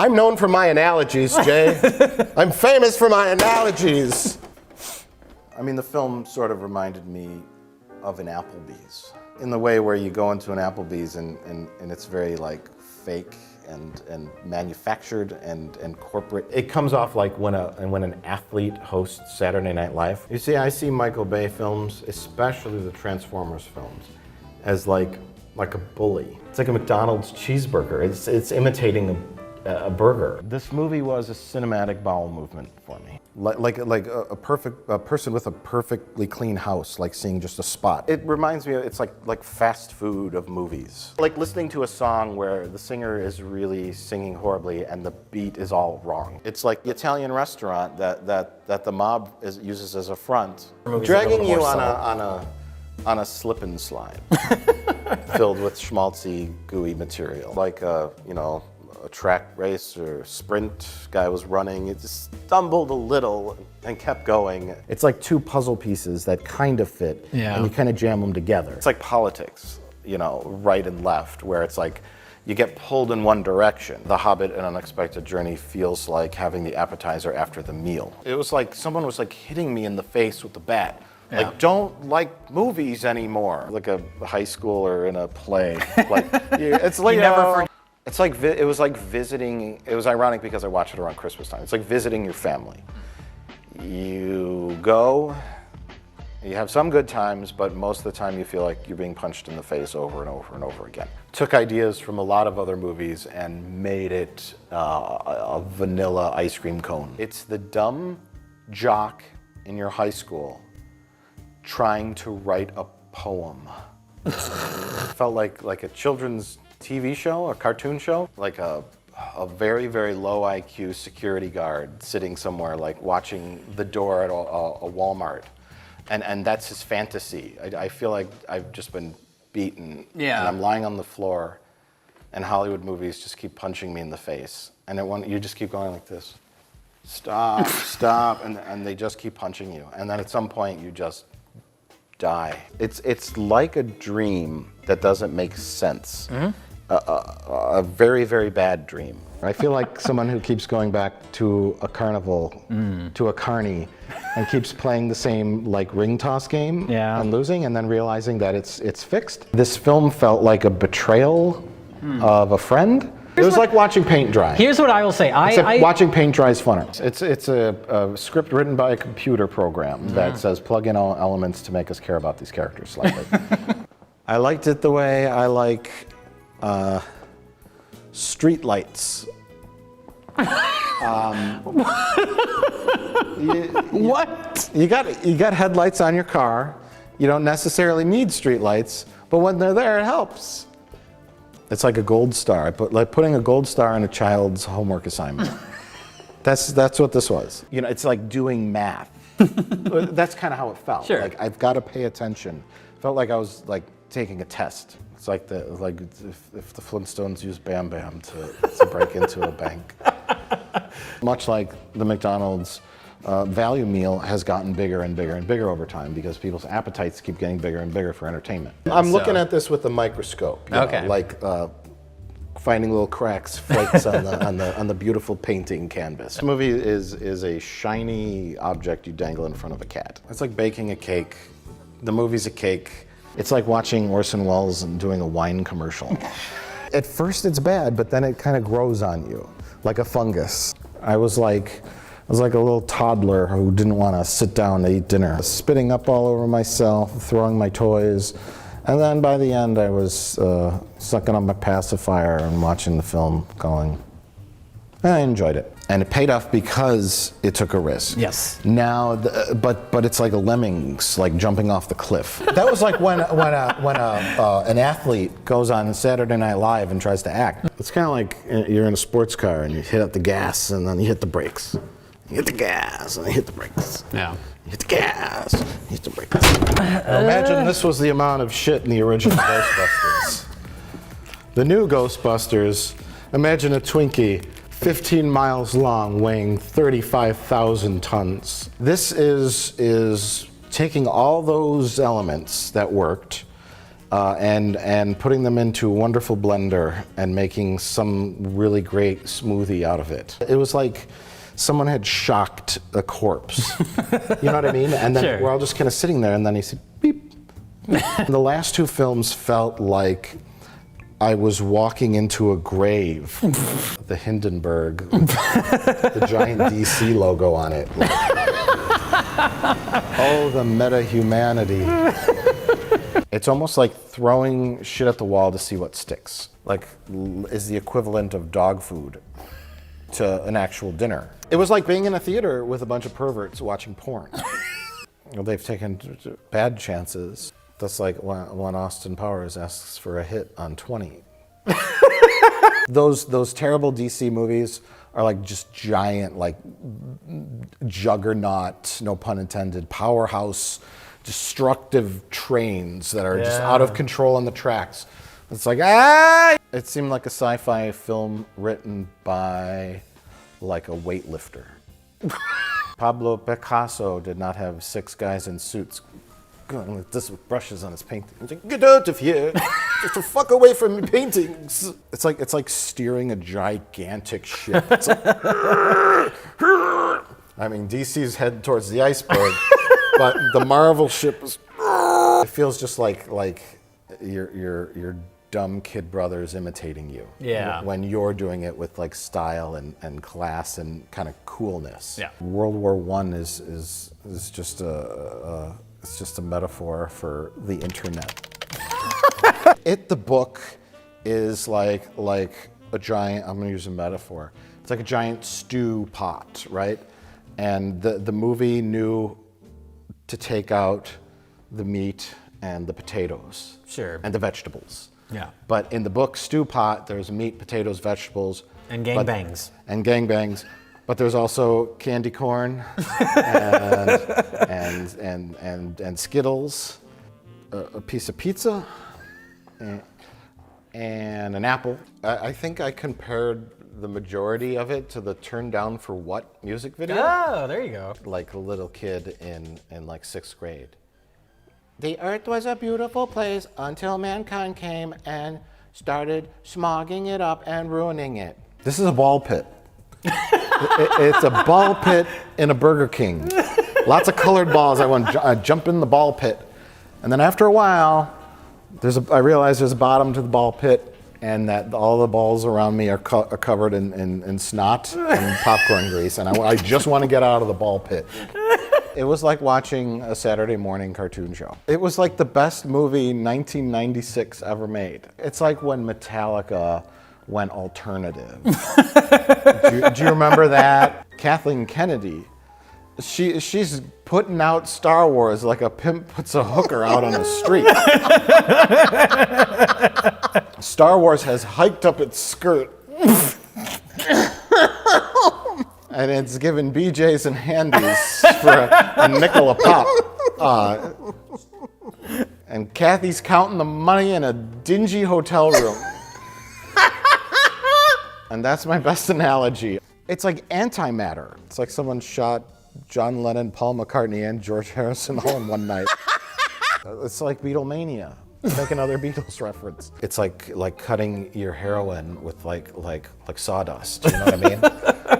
I'm known for my analogies, Jay. I'm famous for my analogies. I mean, the film sort of reminded me of an Applebee's in the way where you go into an Applebee's and it's very like fake and manufactured and corporate. It comes off like when an athlete hosts Saturday Night Live. You see, I see Michael Bay films, especially the Transformers films, as like a bully. It's like a McDonald's cheeseburger. It's imitating a burger. This movie was a cinematic bowel movement for me. Like a person with a perfectly clean house, like seeing just a spot. It reminds me of, it's like fast food of movies. Like listening to a song where the singer is really singing horribly and the beat is all wrong. It's like the Italian restaurant that the mob uses as a front, dragging you on a slip and slide filled with schmaltzy, gooey material. Like a track race or sprint guy was running, it just stumbled a little and kept going. It's like two puzzle pieces that kind of fit, and you kind of jam them together. It's like politics, right and left, where it's like you get pulled in one direction. The Hobbit: An Unexpected Journey feels like having the appetizer after the meal. It was like someone was like hitting me in the face with the bat. Yeah. Like, don't like movies anymore. Like a high schooler in a play. Like, it's like you never forget. It's like it was like visiting. It was ironic because I watched it around Christmas time. It's like visiting your family. You go, you have some good times, but most of the time you feel like you're being punched in the face over and over and over again. Took ideas from a lot of other movies and made it a vanilla ice cream cone. It's the dumb jock in your high school trying to write a poem. It felt like a children's TV show, a cartoon show, like a very, very low IQ security guard sitting somewhere, like watching the door at a Walmart. And that's his fantasy. I feel like I've just been beaten. Yeah. And I'm lying on the floor, and Hollywood movies just keep punching me in the face. And you just keep going like this. Stop, stop, and they just keep punching you. And then at some point you just die. It's like a dream that doesn't make sense. Mm-hmm. A very, very bad dream. I feel like someone who keeps going back to a carnival, to a carny, and keeps playing the same like ring toss game and losing, and then realizing that it's fixed. This film felt like a betrayal of a friend. It was like watching paint dry. Here's what I will say. Watching paint dry is funner. It's a script written by a computer program that says plug in all elements to make us care about these characters slightly. I liked it the way I like street lights. What? You got headlights on your car. You don't necessarily need street lights, but when they're there, it helps. It's like a gold star, but like putting a gold star on a child's homework assignment. That's what this was. It's like doing math. That's kind of how it felt. Sure. Like I've got to pay attention. Felt like I was like taking a test. It's like if the Flintstones used Bam Bam to break into a bank. Much like the McDonald's value meal has gotten bigger and bigger and bigger over time because people's appetites keep getting bigger and bigger for entertainment. I'm looking at this with a microscope, like finding little cracks, flakes on the beautiful painting canvas. This movie is a shiny object you dangle in front of a cat. It's like baking a cake. The movie's a cake. It's like watching Orson Welles and doing a wine commercial. At first it's bad, but then it kind of grows on you, like a fungus. I was like a little toddler who didn't want to sit down to eat dinner, spitting up all over myself, throwing my toys. And then by the end, I was sucking on my pacifier and watching the film going, I enjoyed it. And it paid off because it took a risk. Yes. Now, but it's like a lemmings, like jumping off the cliff. That was like when an athlete goes on Saturday Night Live and tries to act. It's kind of like you're in a sports car and you hit up the gas and then you hit the brakes. You hit the gas and you hit the brakes. Yeah. You hit the gas, you hit the brakes. Imagine this was the amount of shit in the original Ghostbusters. The new Ghostbusters, imagine a Twinkie 15 miles long, weighing 35,000 tons. This is taking all those elements that worked and putting them into a wonderful blender and making some really great smoothie out of it. It was like someone had shocked a corpse. You know what I mean? And then Sure. we're all just kind of sitting there, and then he said, beep. And the last two films felt like I was walking into a grave. The Hindenburg, the giant DC logo on it. Like, oh, the meta-humanity. It's almost like throwing shit at the wall to see what sticks. Like, is the equivalent of dog food to an actual dinner. It was like being in a theater with a bunch of perverts watching porn. Well, they've taken bad chances. That's like when Austin Powers asks for a hit on 20. Those terrible DC movies are like just giant, like juggernaut, no pun intended, powerhouse, destructive trains that are just out of control on the tracks. It's like, ah! It seemed like a sci-fi film written by like a weightlifter. Pablo Picasso did not have 6 guys in suits going like this with brushes on his painting. He's like, get out of here! Get the fuck away from my paintings! It's like steering a gigantic ship. It's like, I mean, DC's headed towards the iceberg, but the Marvel ship is. It feels just like your dumb kid brothers imitating you. Yeah. When you're doing it with like style and class and kind of coolness. Yeah. World War I is just it's just a metaphor for the internet. The book is like a giant, I'm gonna use a metaphor. It's like a giant stew pot, right? And the movie knew to take out the meat and the potatoes. Sure. And the vegetables. Yeah. But in the book Stew Pot, there's meat, potatoes, vegetables. And gangbangs. And gangbangs. But there's also candy corn and Skittles, a piece of pizza, and an apple. I think I compared the majority of it to the Turn Down for What music video. Oh, there you go. Like a little kid in like 6th grade. The earth was a beautiful place until mankind came and started smogging it up and ruining it. This is a ball pit. It's a ball pit in a Burger King. Lots of colored balls. I want to jump in the ball pit. And then after a while, I realize there's a bottom to the ball pit and that all the balls around me are covered in snot and popcorn grease. And I just want to get out of the ball pit. It was like watching a Saturday morning cartoon show. It was like the best movie 1996 ever made. It's like when Metallica went alternative. Do you remember that? Kathleen Kennedy, she's putting out Star Wars like a pimp puts a hooker out on a street. Star Wars has hiked up its skirt. And it's given BJ's and Handies for a nickel a pop. And Kathy's counting the money in a dingy hotel room. And that's my best analogy. It's like antimatter. It's like someone shot John Lennon, Paul McCartney, and George Harrison all in one night. It's like Beatlemania. Make another Beatles reference. It's like cutting your heroin with like sawdust. You know what I mean?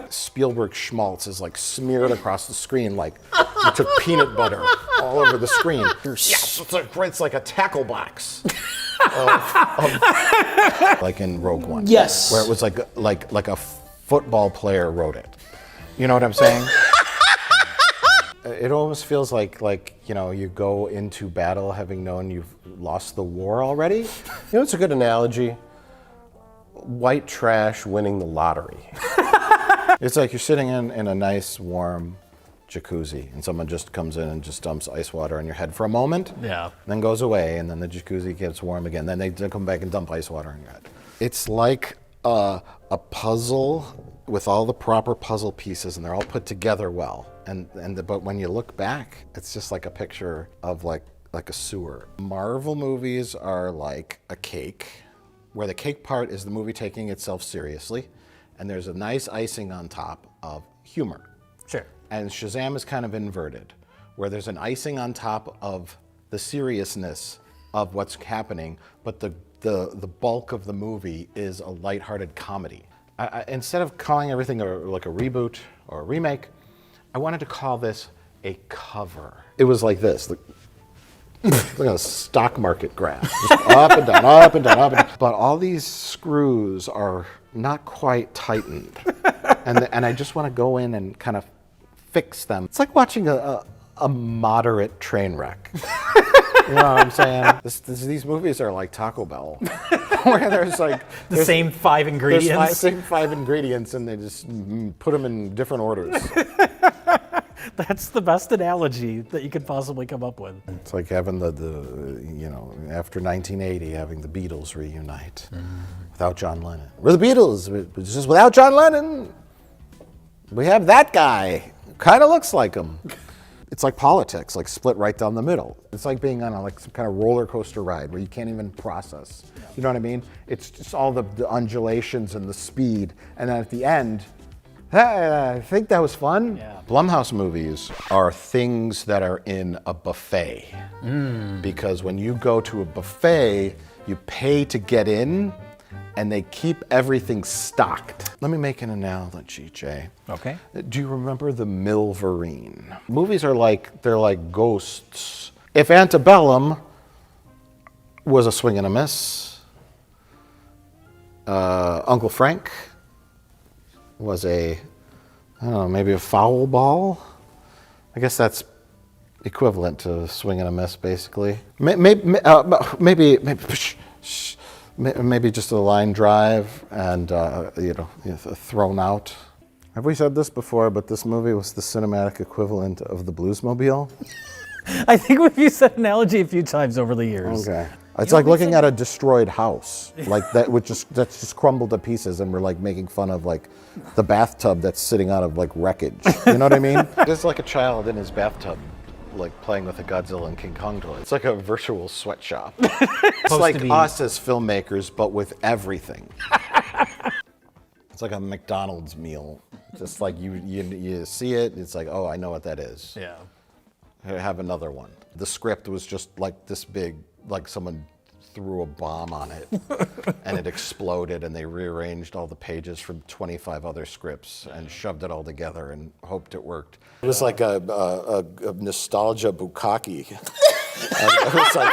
Spielberg schmaltz is like smeared across the screen like you took peanut butter all over the screen. Yes, it's like a tackle box. Like in Rogue One. Yes. Where it was like a football player wrote it. You know what I'm saying? It almost feels like you go into battle having known you've lost the war already. You know, it's a good analogy. White trash winning the lottery. It's like you're sitting in a nice warm jacuzzi and someone just comes in and just dumps ice water on your head for a moment. Yeah. Then goes away and then the jacuzzi gets warm again. Then they come back and dump ice water on your head. It's like a puzzle with all the proper puzzle pieces and they're all put together well. But when you look back, it's just like a picture of like a sewer. Marvel movies are like a cake, where the cake part is the movie taking itself seriously, and there's a nice icing on top of humor. Sure. And Shazam is kind of inverted, where there's an icing on top of the seriousness of what's happening, but the bulk of the movie is a lighthearted comedy. Instead of calling everything like a reboot or a remake, I wanted to call this a cover. It was like this. Look at a stock market graph. Just up and down, up and down, up and down. But all these screws are not quite tightened. And I just want to go in and kind of fix them. It's like watching a moderate train wreck. You know what I'm saying? These movies are like Taco Bell, where there's like The same 5 ingredients. same 5 ingredients, and they just put them in different orders. That's the best analogy that you could possibly come up with. It's like having after 1980, having the Beatles reunite without John Lennon. We're the Beatles, but just without John Lennon. We have that guy. Kind of looks like him. It's like politics, like split right down the middle. It's like being on some kind of roller coaster ride where you can't even process. You know what I mean? It's just all the undulations and the speed, and then at the end, hey, I think that was fun. Yeah. Blumhouse movies are things that are in a buffet. Because when you go to a buffet, you pay to get in, and they keep everything stocked. Let me make an analogy, Jay. Okay. Do you remember the Milverine? Movies are they're like ghosts. If Antebellum was a swing and a miss, Uncle Frank was maybe a foul ball. I guess that's equivalent to swing and a miss, basically. Maybe just a line drive and thrown out. Have we said this before? But this movie was the cinematic equivalent of the Bluesmobile. I think we've used that analogy a few times over the years. Okay. It's like looking at a destroyed house, like that's just crumbled to pieces, and we're like making fun of like the bathtub that's sitting out of like wreckage. You know what I mean? It's like a child in his bathtub, like playing with a Godzilla and King Kong toy. It's like a virtual sweatshop. It's like us as filmmakers, but with everything. It's like a McDonald's meal. Just like you see it, it's like, oh, I know what that is. Yeah. I have another one. The script was just like this big, like someone threw a bomb on it and it exploded, and they rearranged all the pages from 25 other scripts and shoved it all together and hoped it worked. It was like a nostalgia bukkake. It was like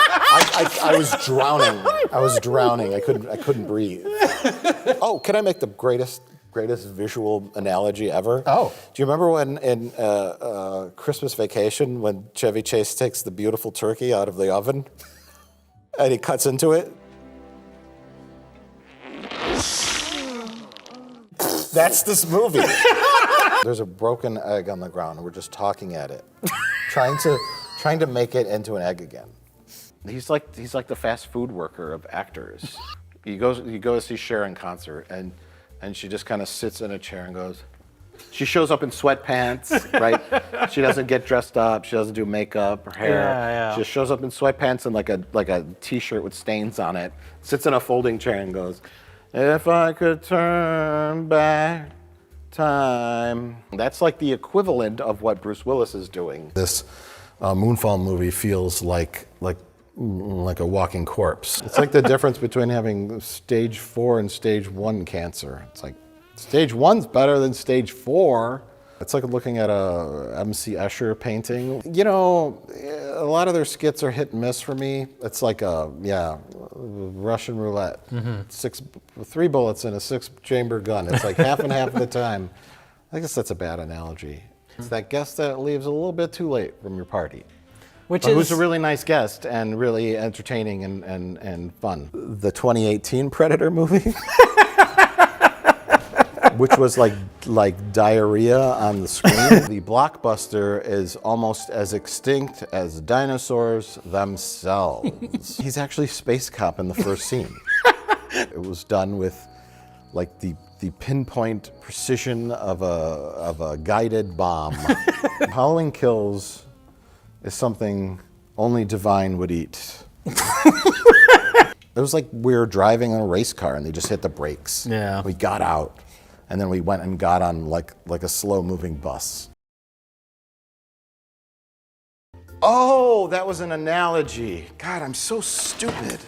I was drowning. I was drowning. I couldn't breathe. Oh, can I make the greatest visual analogy ever? Oh. Do you remember when in Christmas Vacation when Chevy Chase takes the beautiful turkey out of the oven and he cuts into it? That's this movie. There's a broken egg on the ground and we're just talking at it, trying to make it into an egg again. He's like the fast food worker of actors. You go to see Cher in concert and she just kind of sits in a chair and goes. She shows up in sweatpants, right? She doesn't get dressed up. She doesn't do makeup or hair. Yeah. She just shows up in sweatpants and like a t-shirt with stains on it. Sits in a folding chair and goes, "If I could turn back time." That's like the equivalent of what Bruce Willis is doing. This Moonfall movie feels like a walking corpse. It's like the difference between having stage 4 and stage 1 cancer. It's like stage 1's better than stage 4. It's like looking at a M.C. Escher painting. You know, a lot of their skits are hit and miss for me. It's like Russian roulette. 3 bullets in a 6-chamber gun. It's like half and half of the time. I guess that's a bad analogy. It's that guest that leaves a little bit too late from your party. Who's a really nice guest and really entertaining and fun. The 2018 Predator movie, which was like diarrhea on the screen. The blockbuster is almost as extinct as dinosaurs themselves. He's actually Space Cop in the first scene. It was done with like the pinpoint precision of a guided bomb. Halloween Kills is something only Divine would eat. It was like we were driving in a race car and they just hit the brakes. Yeah. We got out and then we went and got on like a slow moving bus. Oh, that was an analogy. God, I'm so stupid.